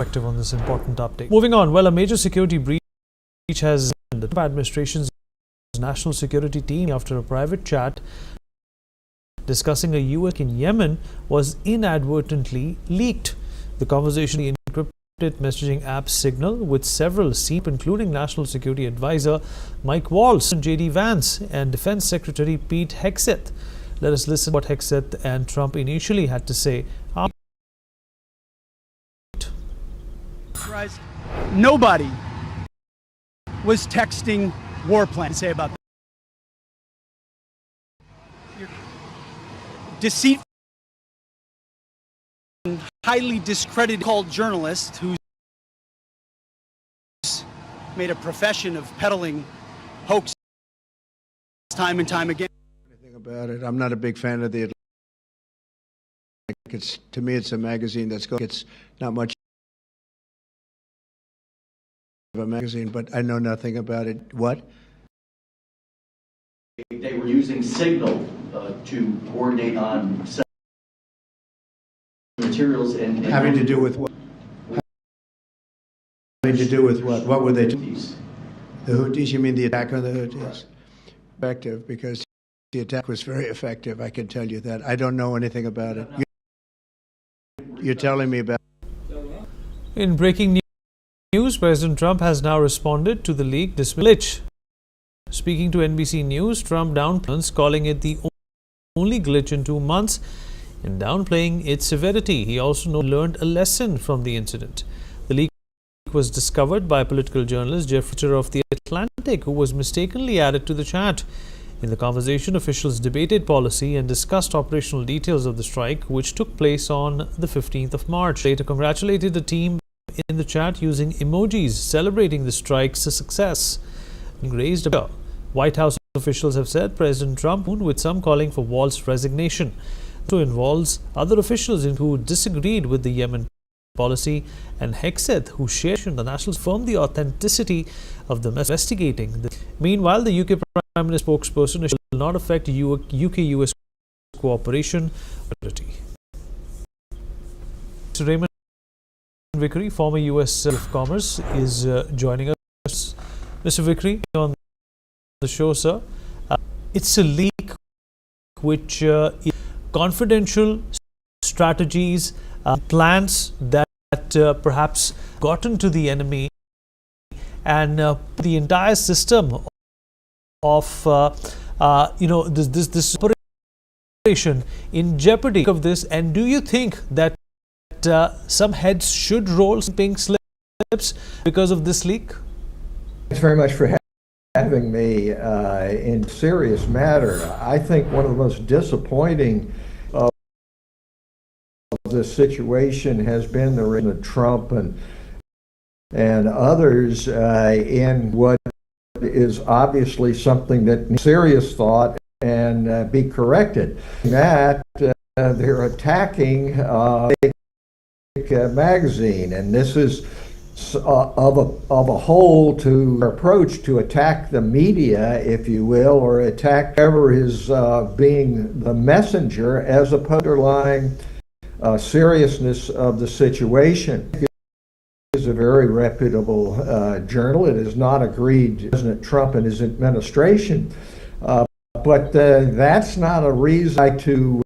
perspective on this important update. Moving on, well, a major security breach has the Trump administration's national security team after a private chat discussing a U.S. in Yemen was inadvertently leaked. The conversation encrypted messaging app Signal with several senior, including National Security Advisor Mike Waltz, J.D. Vance, and Defense Secretary Pete Hegseth. Let us listen to what Hegseth and Trump initially had to say. Nobody was texting war plans. Say about that. Deceitful, highly discredited, called journalist who's made a profession of peddling hoax time and time again. Anything about it? I'm not a big fan of the. To me, it's a magazine that's going. It's not much of a magazine, but I know nothing about it. What? They were using Signal to coordinate on materials and having to do with what? Having to do with what? What were they doing? The Houthis? You mean the attack on the Houthis? Effective, because the attack was very effective. I can tell you that. I don't know anything about it. You're telling me about it. In breaking news, President Trump has now responded to the leak glitch. Speaking to NBC News, Trump downplays, calling it the only glitch in 2 months and downplaying its severity. He also learned a lesson from the incident. The leak was discovered by political journalist Jeffrey of The Atlantic, who was mistakenly added to the chat. In the conversation, officials debated policy and discussed operational details of the strike, which took place on the 15th of March. Later congratulated the team in the chat using emojis celebrating the strike's success. Raised a White House officials have said President Trump, with some calling for Waltz's resignation, also involves other officials who disagreed with the Yemen policy, and Hegseth, who shared the nationals, affirmed the authenticity of the investigating. Meanwhile, the UK Prime Minister spokesperson will not affect UK-US cooperation. So Raymond Vickery, former US of Commerce, is joining us. Mr. Vickery, on the show, sir. It's a leak which is confidential strategies, plans that perhaps gotten to the enemy, and the entire system of this operation in jeopardy of this. And do you think that some heads should roll some pink slips because of this leak? Thanks very much for having me in serious matter. I think one of the most disappointing of this situation has been the reign of Trump and others in what is obviously something that needs serious thought and be corrected. That they're attacking magazine, and this is of a whole to approach to attack the media, if you will, or attack whoever is being the messenger, as opposed to underlying seriousness of the situation. It is a very reputable journal. It is not agreed to President Trump and his administration, but that's not a reason to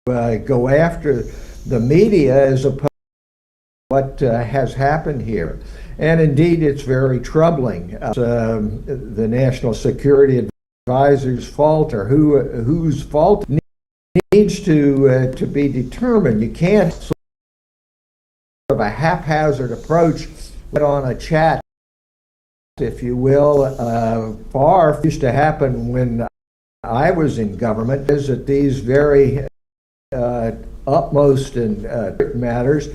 go after the media as opposed what has happened here. And indeed, it's very troubling. The National Security Advisor's fault, or whose fault, needs to be determined. You can't sort of a haphazard approach on a chat, if you will. Far used to happen when I was in government, is that these very utmost and matters,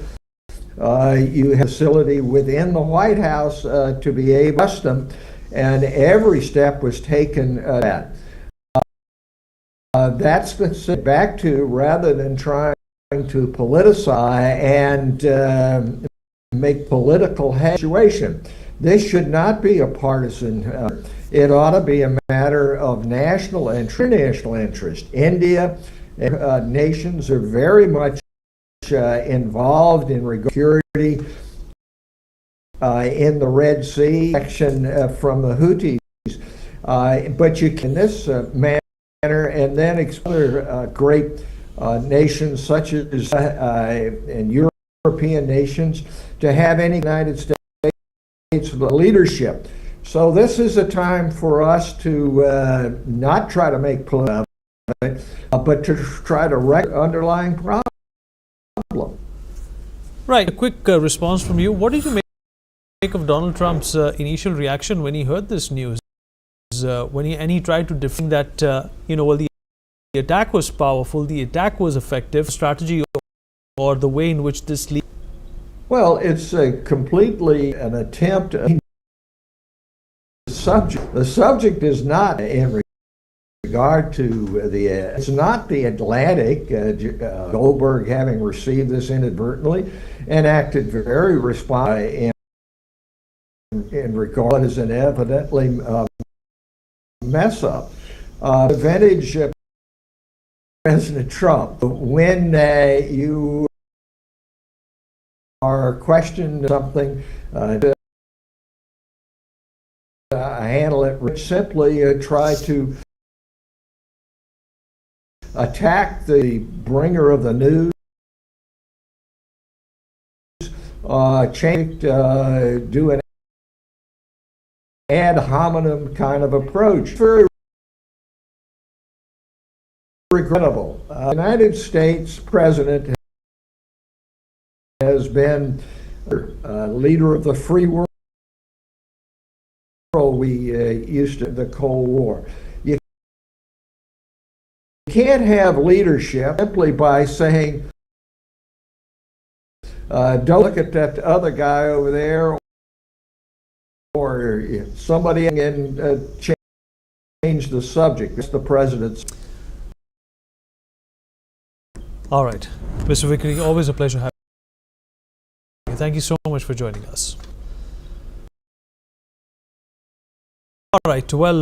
you have a facility within the White House to be able to trust them, and every step was taken that. That's back to, rather than trying to politicize and make political situation. This should not be a partisan. It ought to be a matter of national and international interest. India and nations are very much involved in security in the Red Sea, action from the Houthis. But you can, in this manner, and then other great nations such as and European nations to have any United States leadership. So this is a time for us to not try to make political of it, but to try to recognize the underlying problem. Right. A quick response from you. What did you make of Donald Trump's initial reaction when he heard this news? When he tried to defend that, well, the attack was powerful, the attack was effective, strategy or the way in which this leads. Well, it's completely an attempt. The subject is not in regard to it's not the Atlantic. Goldberg, having received this inadvertently, and acted very responsibly in regard to what is an evidently mess up. Advantage President Trump when you are questioned something. Handle it simply try to attack the bringer of the news, do an ad hominem kind of approach. Very regrettable. The United States president has been leader of the free world. We used to the Cold War. You can't have leadership simply by saying, don't look at that other guy over there, or somebody, and change the subject. It's the president's. All right. Mr. Vickery, always a pleasure having you. Thank you so much for joining us. All right. Well,